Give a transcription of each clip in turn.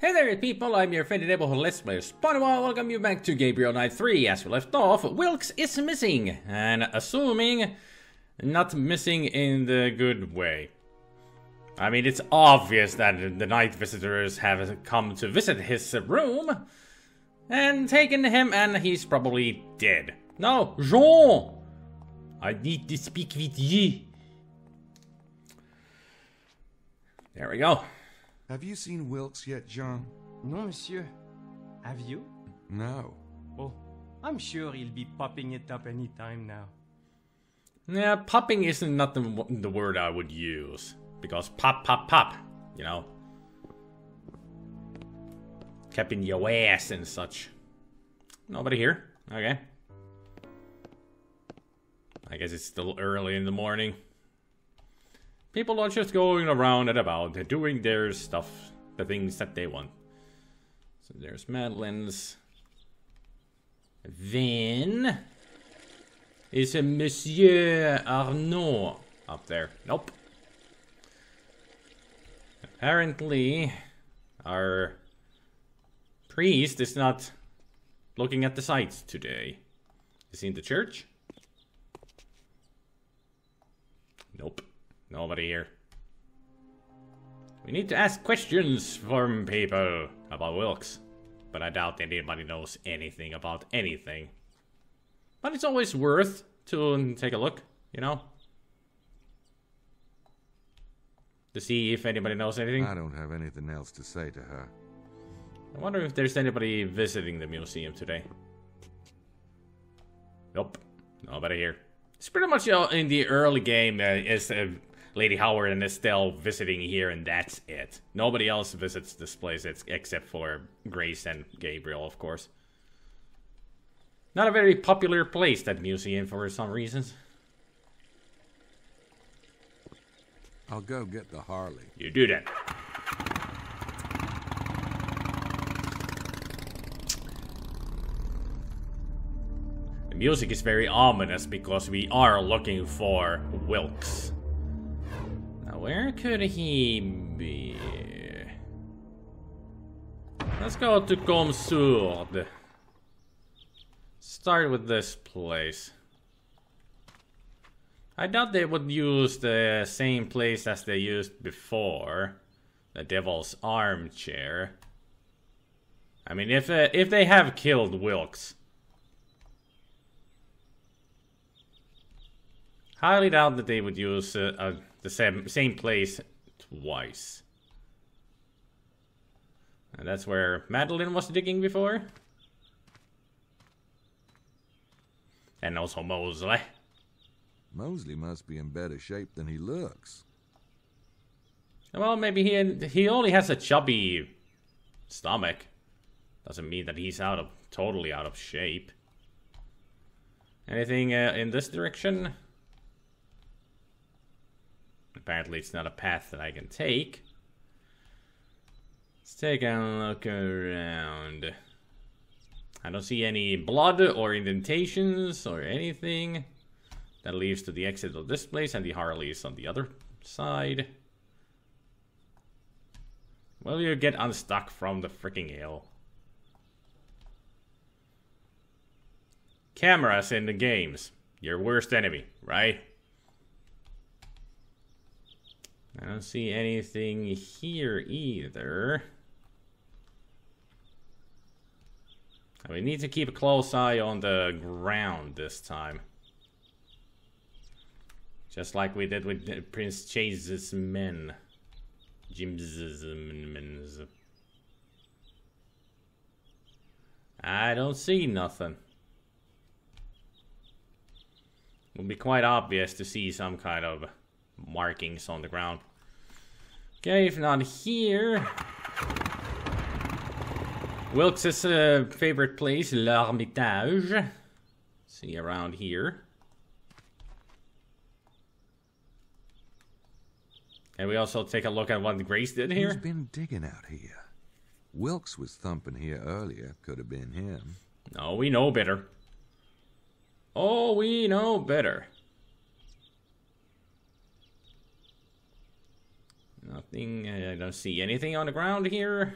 Hey there people, I'm your friendly neighborhood Let's Player SpiderMwa. Welcome you back to Gabriel Night 3. As we left off, Wilkes is missing. And assuming not missing in the good way. I mean, it's obvious that the night visitors have come to visit his room and taken him, and he's probably dead. No, Jean! I need to speak with you. There we go. Have you seen Wilkes yet, Jean? No, monsieur. Have you? No. Oh, I'm sure he'll be popping it up any time now. Yeah, popping isn't not the word I would use. Because pop, pop, pop, you know. Capping your ass and such. Nobody here. Okay. I guess it's still early in the morning. People are just going around and about, doing their stuff, the things that they want. So there's Madeline's. Then is a Monsieur Arnaud up there. Nope. Apparently, our priest is not looking at the sights today. Is he in the church? Nope. Nobody here. We need to ask questions from people about Wilkes. But I doubt anybody knows anything about anything. But it's always worth to take a look, you know? To see if anybody knows anything. I don't have anything else to say to her. I wonder if there's anybody visiting the museum today. Nope. Nobody here. It's pretty much in the early game is Lady Howard and Estelle visiting here, and that's it. Nobody else visits this place except for Grace and Gabriel, of course. Not a very popular place, that museum, for some reasons. I'll go get the Harley. You do that. The music is very ominous because we are looking for Wilkes. Now, where could he be? Let's go to Comsourde. Start with this place. I doubt they would use the same place as they used before. The Devil's Armchair. I mean, if they have killed Wilkes, highly doubt that they would use the same place twice. And that's where Madeline was digging before. And also Mosley. Mosley must be in better shape than he looks. Well, maybe he only has a chubby stomach. Doesn't mean that he's totally out of shape. Anything in this direction? Apparently it's not a path that I can take. Let's take a look around. I don't see any blood or indentations or anything. That leads to the exit of this place, and the Harley is on the other side. Will you get unstuck from the freaking hill? Cameras in the games. Your worst enemy, right? I don't see anything here either. And we need to keep a close eye on the ground this time. Just like we did with Prince Chase's men. Jim's men. I don't see nothing. It would be quite obvious to see some kind of markings on the ground. Okay, if not here. Wilkes' favorite place, L'Ermitage. See around here. And we also take a look at what Grace did here. Who's been digging out here? Wilkes was thumping here earlier. Could have been him. No, we know better. Oh, we know better. Nothing, I don't see anything on the ground here.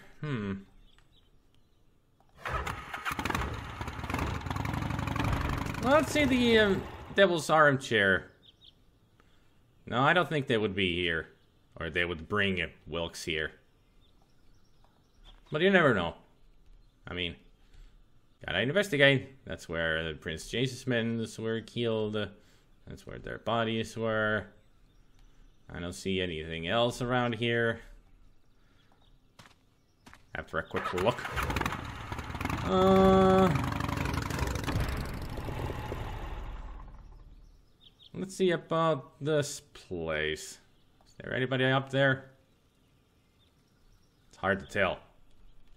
Let's see the Devil's Armchair. No, I don't think they would be here. Or they would bring Wilkes here. But you never know. I mean, gotta investigate. That's where Prince Jason's men were killed. That's where their bodies were. I don't see anything else around here. After a quick look. Let's see about this place. Is there anybody up there? It's hard to tell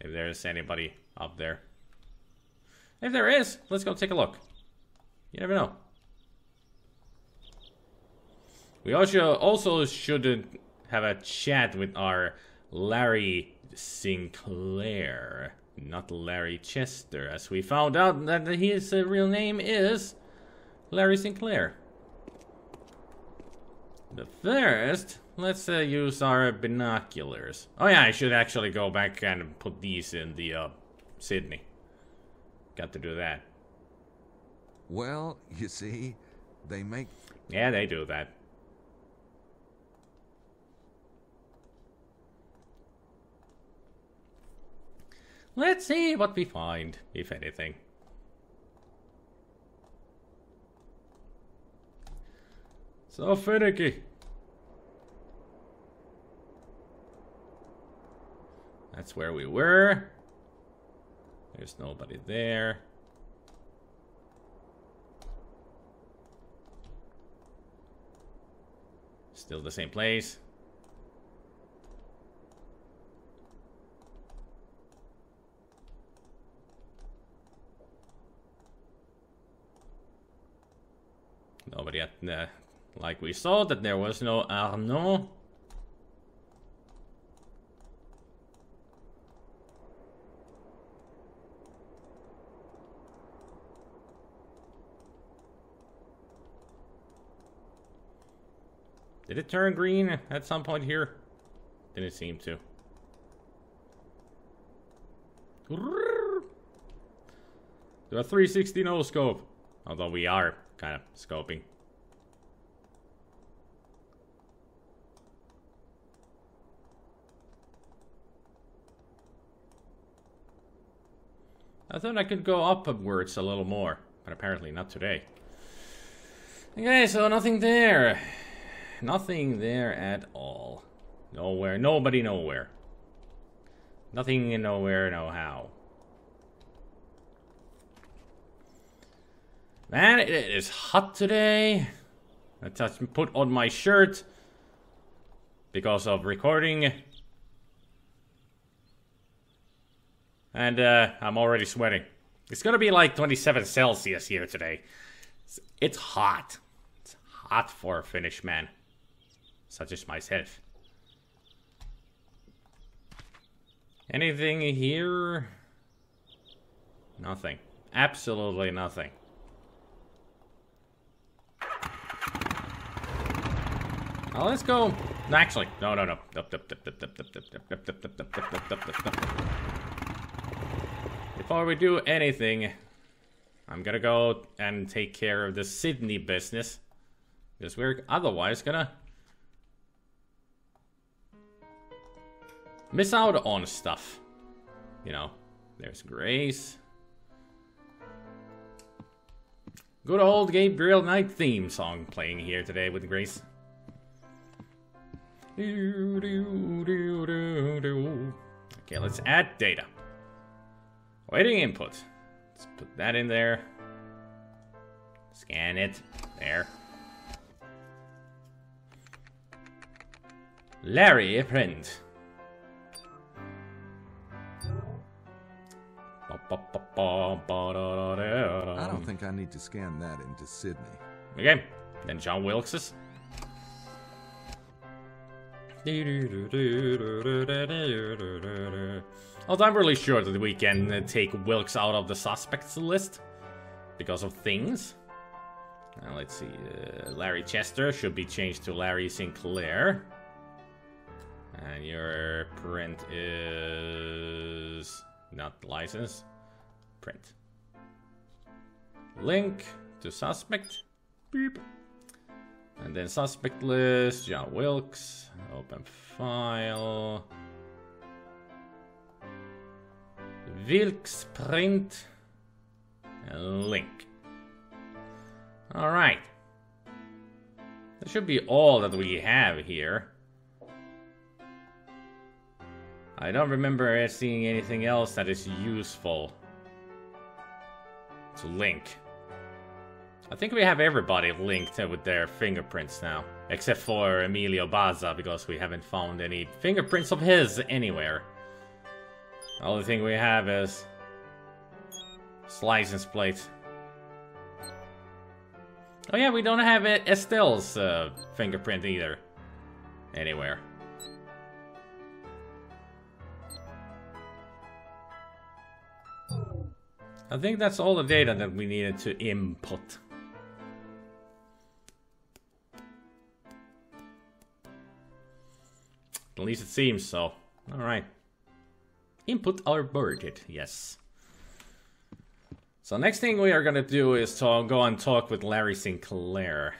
if there's anybody up there. If there is, let's go take a look. You never know. We also should have a chat with our Larry Sinclair, not Larry Chester, as we found out that his real name is Larry Sinclair. But first, let's use our binoculars. Oh yeah, I should actually go back and put these in the Sydney. Got to do that. Well, you see, they make... Yeah, they do that. Let's see what we find, if anything. So finicky. That's where we were. There's nobody there. Still the same place. Nobody at the... Like we saw that there was no Arnaud. Did it turn green at some point here? Didn't seem to. Do a 360 no scope. Although we are kind of scoping. I thought I could go upwards a little more, but apparently not today. Okay, so nothing there. Nothing there at all. Nowhere, nobody nowhere. Nothing nowhere, no how. Man, it is hot today. I just put on my shirt because of recording. And I'm already sweating. It's gonna be like 27 Celsius here today. It's hot. It's hot for a Finnish man, such as myself. Anything here? Nothing. Absolutely nothing. Now let's go. Actually, no. Before we do anything, I'm gonna go and take care of the Sydney business. Because we're otherwise gonna miss out on stuff. You know, there's Grace. Good old Gabriel Knight theme song playing here today with Grace. Okay, let's add data. Waiting input. Let's put that in there. Scan it. There. Larry, print. I don't think I need to scan that into Sydney. Okay, then John Wilkes's. Although I'm really sure that we can take Wilkes out of the suspects list because of things. Now let's see, Larry Chester should be changed to Larry Sinclair. And your print is not license. Print. Link to suspect. Beep. And then suspect list, John Wilkes. Open file. Wilkes print. And link. Alright. That should be all that we have here. I don't remember seeing anything else that is useful to link. I think we have everybody linked with their fingerprints now. Except for Emilio Baza, because we haven't found any fingerprints of his anywhere. The only thing we have is his license plate. Oh yeah, we don't have Estelle's fingerprint either. Anywhere. I think that's all the data that we needed to input. At least it seems so. Alright. Input aborted, yes. So next thing we are gonna do is to go and talk with Larry Sinclair.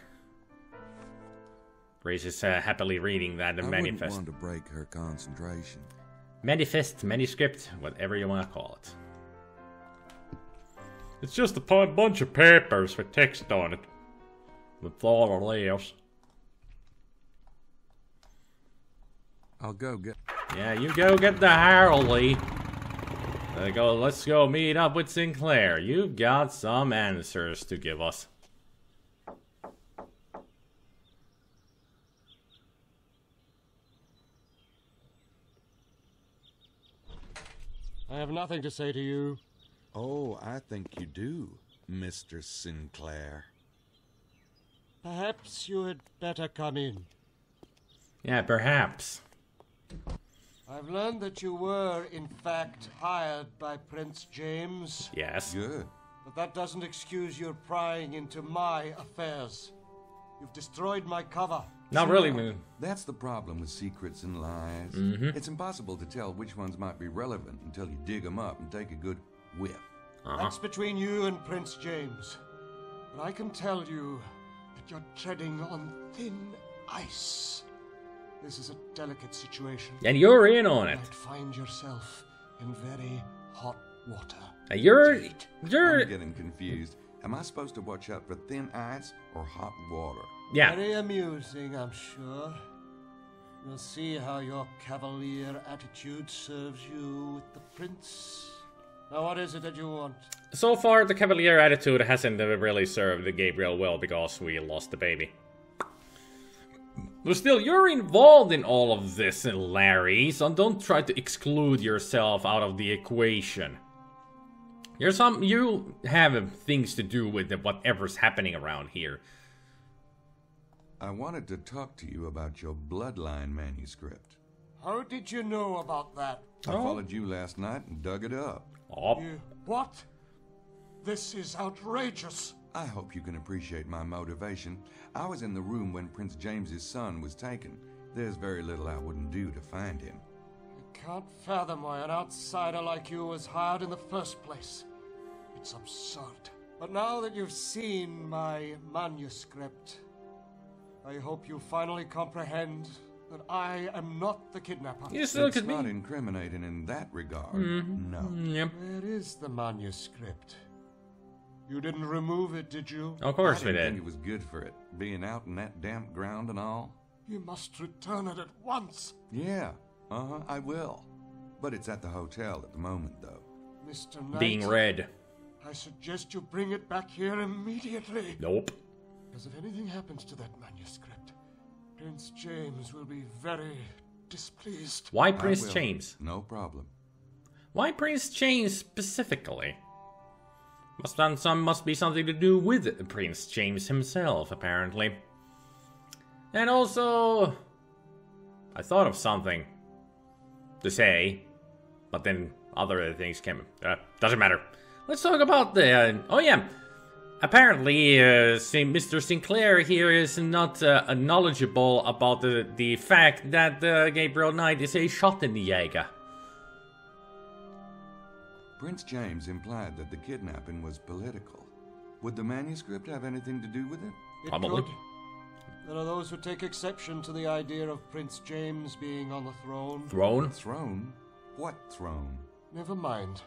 Grace is happily reading that I manifest. wouldn't want to break her concentration. Manifest, manuscript, whatever you want to call it. It's just a bunch of papers with text on it. With all the layers. I'll go get... Yeah, you go get the Harley. Let's go meet up with Sinclair. You've got some answers to give us. I have nothing to say to you. Oh, I think you do, Mr. Sinclair. Perhaps you had better come in. Yeah, perhaps. I've learned that you were, in fact, hired by Prince James. Yes. Good. But that doesn't excuse your prying into my affairs. You've destroyed my cover. Not really, man. That's the problem with secrets and lies. It's impossible to tell which ones might be relevant until you dig them up and take a good whiff. That's between you and Prince James. But I can tell you that you're treading on thin ice. This is a delicate situation. And you're in on You it. might find yourself in very hot water. And you're I'm getting confused. Am I supposed to watch out for thin ice or hot water? yeah. Very amusing, I'm sure. We'll see how your cavalier attitude serves you with the prince. Now, what is it that you want? So far, the cavalier attitude hasn't really served Gabriel well because we lost the baby. But still, you're involved in all of this, Larry, so don't try to exclude yourself out of the equation. You have things to do with whatever's happening around here. I wanted to talk to you about your bloodline manuscript. How did you know about that? I followed you last night and dug it up. Oh, What? This is outrageous. I hope you can appreciate my motivation. I was in the room when Prince James's son was taken. There's very little I wouldn't do to find him. I can't fathom why an outsider like you was hired in the first place. It's absurd. But now that you've seen my manuscript, I hope you finally comprehend that I am not the kidnapper. you still It's could not be. incriminating in that regard. No. Yep. Where is the manuscript? You didn't remove it, did you? Of course I we didn't think did. it was good for it, being out in that damp ground and all. You must return it at once. Yeah, I will. But it's at the hotel at the moment, though. Mr. Knight, Being read. I suggest you bring it back here immediately. Nope. Because if anything happens to that manuscript, Prince James will be very displeased. Why I Prince will. James? No problem. Why Prince James specifically? Must be something to do with Prince James himself, apparently. And also, I thought of something to say, but then other things came. Doesn't matter. Let's talk about the. Oh yeah, apparently, Mr. Sinclair here is not knowledgeable about the fact that Gabriel Knight is a Schottenjäger. Prince James implied that the kidnapping was political. Would the manuscript have anything to do with it? Probably. It could. There are those who take exception to the idea of Prince James being on the throne. Throne? Throne? What throne? Never mind.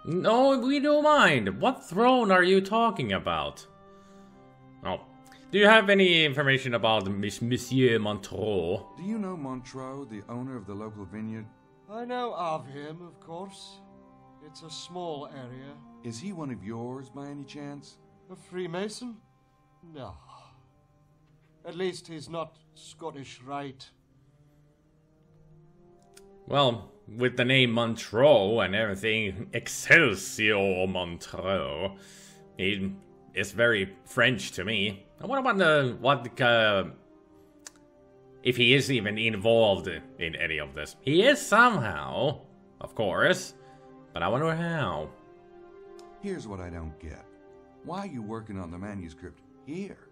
No, we don't mind. What throne are you talking about? Oh. Do you have any information about Monsieur Montreux? Do you know Montreux, the owner of the local vineyard? I know of him, of course. It's a small area. Is he one of yours by any chance? A Freemason? No. At least he's not Scottish Rite. Well, with the name Montreux and everything, Excelsior Montreux, he is very French to me. And what about if he is even involved in any of this? He is somehow, of course, but I wonder how. Here's what I don't get. Why are you working on the manuscript here?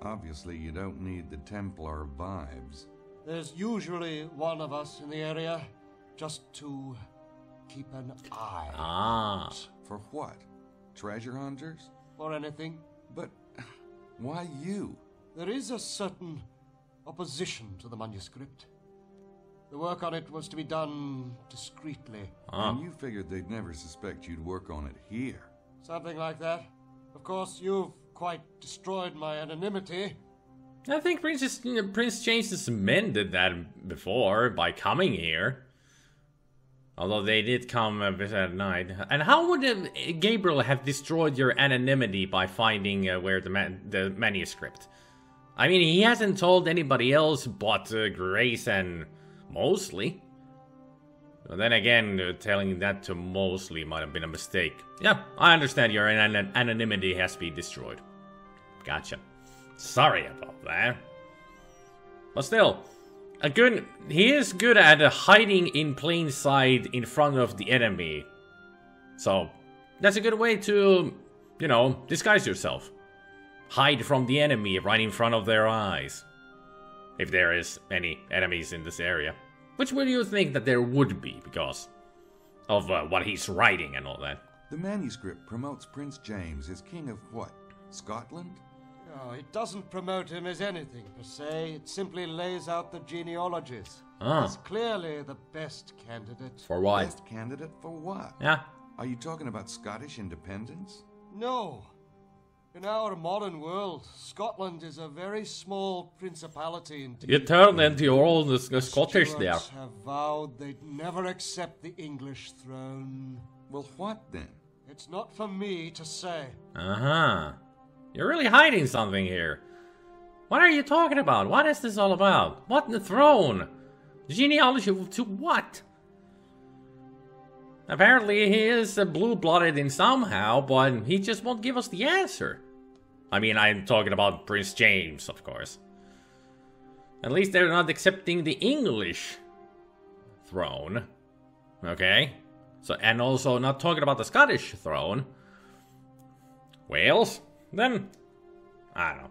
Obviously, you don't need the Templar vibes. There's usually one of us in the area, just to keep an eye. Ah. For what? Treasure hunters? Or anything. But why you? There is a certain opposition to the manuscript. The work on it was to be done discreetly. And you figured they'd never suspect you'd work on it here. Something like that. Of course, you've quite destroyed my anonymity. I think Prince James has amended that before by coming here. Although they did come at night. And how would Gabriel have destroyed your anonymity by finding where the manuscript? I mean, he hasn't told anybody else but Grace and Mosley. But then again, telling that to Mosley might have been a mistake. Yeah, I understand your anonymity has been destroyed. Gotcha. Sorry about that. But still, he is good at hiding in plain sight in front of the enemy. So, that's a good way to, disguise yourself. Hide from the enemy right in front of their eyes. If there is any enemies in this area. Which would you think that there would be because of what he's writing and all that? The manuscript promotes Prince James as king of what? Scotland? No, it doesn't promote him as anything per se. It simply lays out the genealogies. He's clearly the best candidate. For what? Best candidate for what? Yeah. Are you talking about Scottish independence? No. In our modern world, Scotland is a very small principality indeed. You turned into your own Scottish there. Stuarts have vowed they'd never accept the English throne. Well, what then? It's not for me to say. Uh-huh. You're really hiding something here. What are you talking about? What is this all about? What the throne? Genealogy to what? Apparently he is blue-blooded in somehow, but he just won't give us the answer. I mean, I'm talking about Prince James, of course. At least they're not accepting the English throne. Okay? So, and also not talking about the Scottish throne. Wales? Then, I don't know.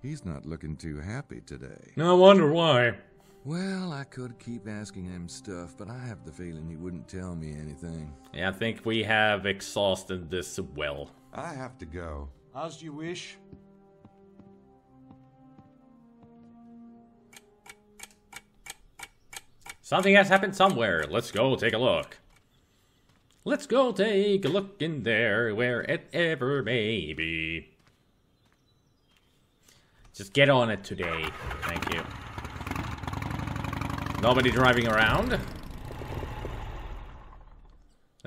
He's not looking too happy today. I wonder why. Well, I could keep asking him stuff, but I have the feeling he wouldn't tell me anything. Yeah, I think we have exhausted this well. I have to go. As you wish. Something has happened somewhere. Let's go take a look. Let's go take a look in there, where it ever may be. Just get on it today. Thank you. Nobody driving around. There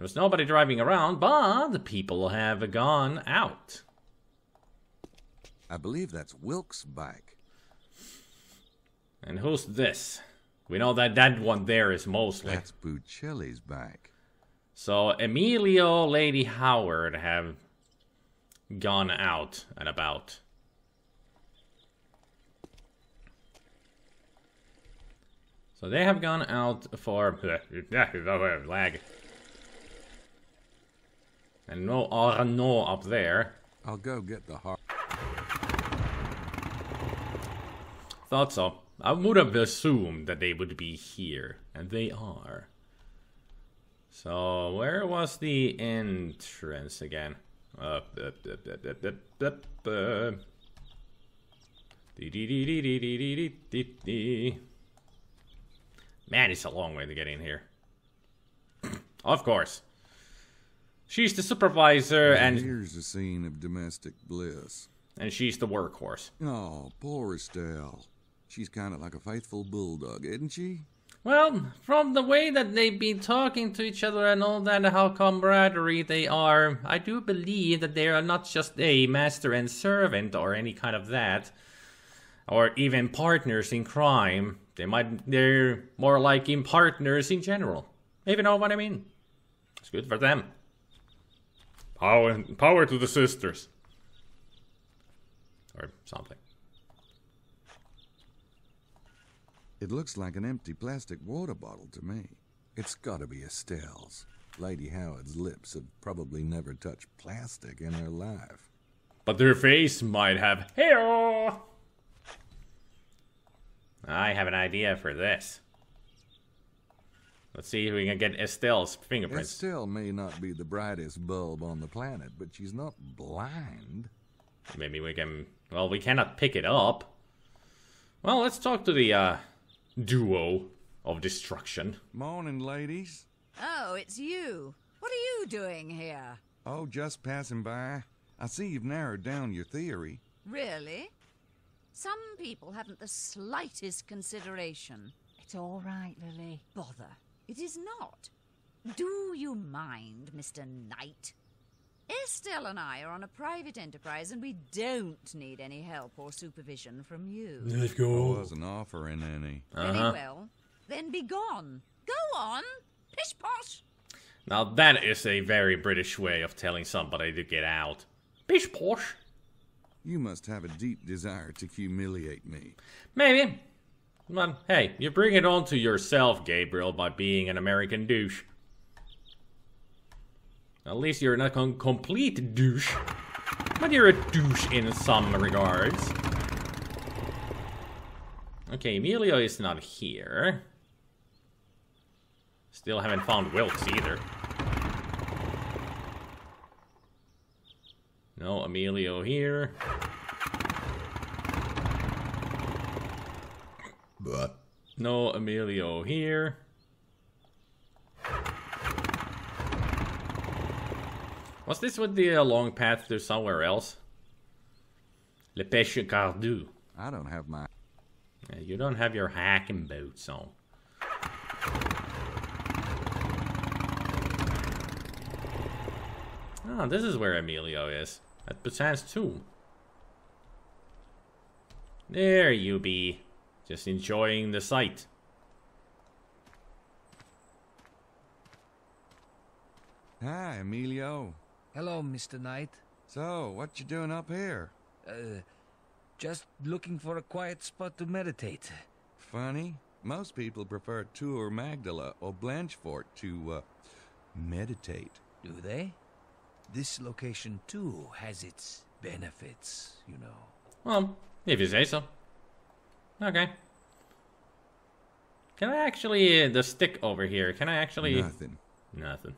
was nobody driving around, but the people have gone out. I believe that's Wilkes' bike. And who's this? We know that that one there is Mosley. That's Buccelli's bike. So Emilio, Lady Howard have gone out and about. So they have gone out for lag. And no Arnaud up there. I'll go get the heart. Thought so. I would have assumed that they would be here, and they are. So, where was the entrance again? Man, it's a long way to get in here. Of course. She's the supervisor and... Here's a scene of domestic bliss. And she's the workhorse. Oh, poor Estelle. She's kind of like a faithful bulldog, isn't she? Well, from the way that they've been talking to each other and all that, how camaraderie they are, I do believe that they are not just a master and servant or any kind of that, or even partners in crime. They're more like in partners in general. If you know what I mean. It's good for them. Power to the sisters. Or something. It looks like an empty plastic water bottle to me. It's gotta be Estelle's. Lady Howard's lips have probably never touched plastic in her life. But her face might have. Hey-oh! I have an idea for this. Let's see if we can get Estelle's fingerprints. Estelle may not be the brightest bulb on the planet, but she's not blind. Maybe we can... Well, we cannot pick it up. Well, let's talk to the, duo of destruction. Morning, ladies. Oh, it's you. What are you doing here? Oh, just passing by. I see you've narrowed down your theory. Really? Some people haven't the slightest consideration. It's all right, Lily. Bother. It is not. Do you mind, Mr. Knight? Estelle and I are on a private enterprise and we don't need any help or supervision from you. Let's I go. wasn't offering any. Very well. Then be gone. Go on. Pish posh. Now that is a very British way of telling somebody to get out. Bish posh. You must have a deep desire to humiliate me. Maybe. But hey, you bring it on to yourself, Gabriel, by being an American douche. At least you're not a complete douche. But you're a douche in some regards. Okay, Emilio is not here. Still haven't found Wilkes either. No Emilio here. But no Emilio here. Was this with the long path to somewhere else? Le Pêche Cardu. I don't have my... Yeah, you don't have your hacking boots on. Oh, this is where Emilio is. At Busan's tomb. There you be. Just enjoying the sight. Hi, Emilio. Hello, Mr. Knight. So, what you doing up here? Just looking for a quiet spot to meditate. Funny. Most people prefer Tour Magdala or Blanchefort to, meditate. Do they? This location, too, has its benefits, you know. Well, if you say so. Okay. Can I actually, the stick over here, can I actually... Nothing. Nothing.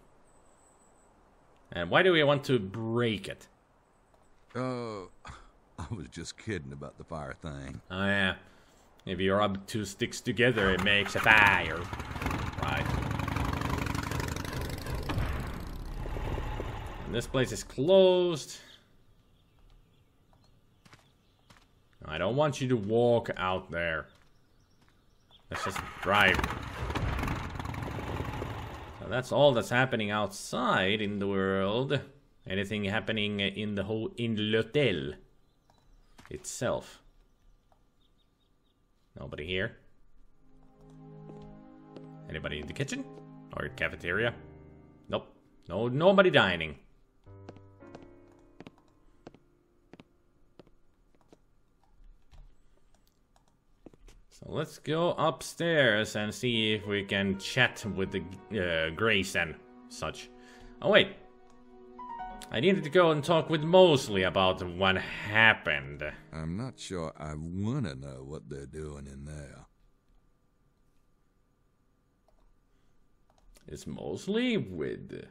And why do we want to break it? I was just kidding about the fire thing. Oh yeah. If you rub two sticks together, it makes a fire. Right. And this place is closed. I don't want you to walk out there. Let's just drive. So that's all that's happening outside in the world. Anything happening in the whole in l'hotel itself? Nobody here. Anybody in the kitchen or cafeteria? Nope. No, nobody dining. So let's go upstairs and see if we can chat with the Grace and such. Oh wait. I needed to go and talk with Mosley about what happened. I'm not sure I want to know what they're doing in there. Is Mosley with...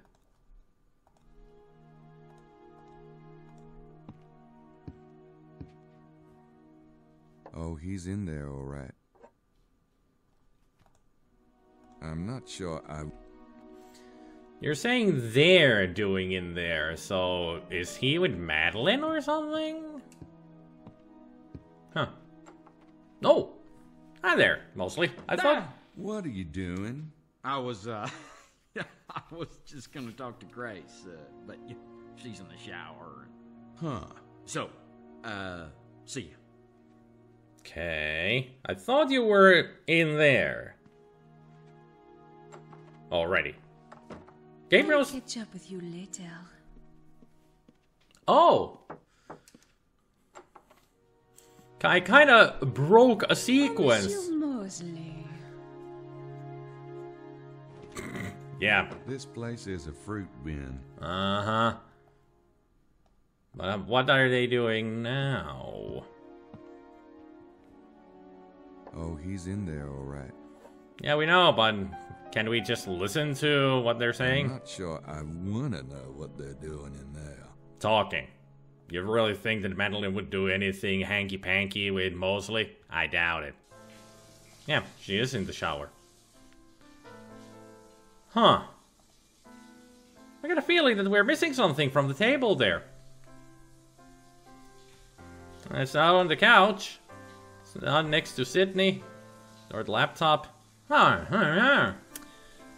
Oh, he's in there all right. I'm not sure I... You're saying they're doing in there, so is he with Madeline or something? Huh. No! Hi there, Mosley. I thought... What are you doing? I was, I was just gonna talk to Grace, but she's in the shower. Huh. So, see ya. Okay. I thought you were in there. Already. Gabriel's... I'll catch up with you later. Oh! I kinda broke a sequence. Monsieur Mosley. Yeah. This place is a fruit bin. Uh-huh. But what are they doing now? Oh, he's in there all right. Yeah, we know, but can we just listen to what they're saying? I'm not sure I want to know what they're doing in there. Talking. You really think that Madeline would do anything hanky-panky with Mosley? I doubt it. Yeah, she is in the shower. Huh. I got a feeling that we're missing something from the table there. It's out on the couch. It's not next to Sydney. Or the laptop. I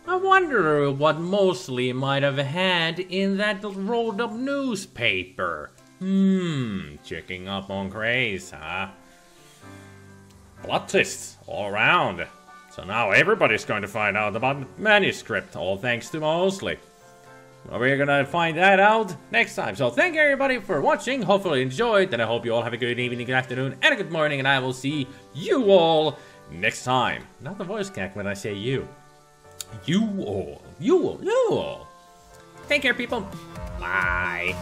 wonder what Mosley might have had in that rolled up newspaper. Checking up on Grace, huh? Plot twists all around. So now everybody's going to find out about the manuscript, all thanks to Mosley. Well, we're gonna find that out next time. So thank you everybody for watching. Hopefully you enjoyed, and I hope you all have a good evening, good afternoon, and a good morning, and I will see you all next time. Not the voice crack when I say you. You all. You all. You all. Take care, people. Bye.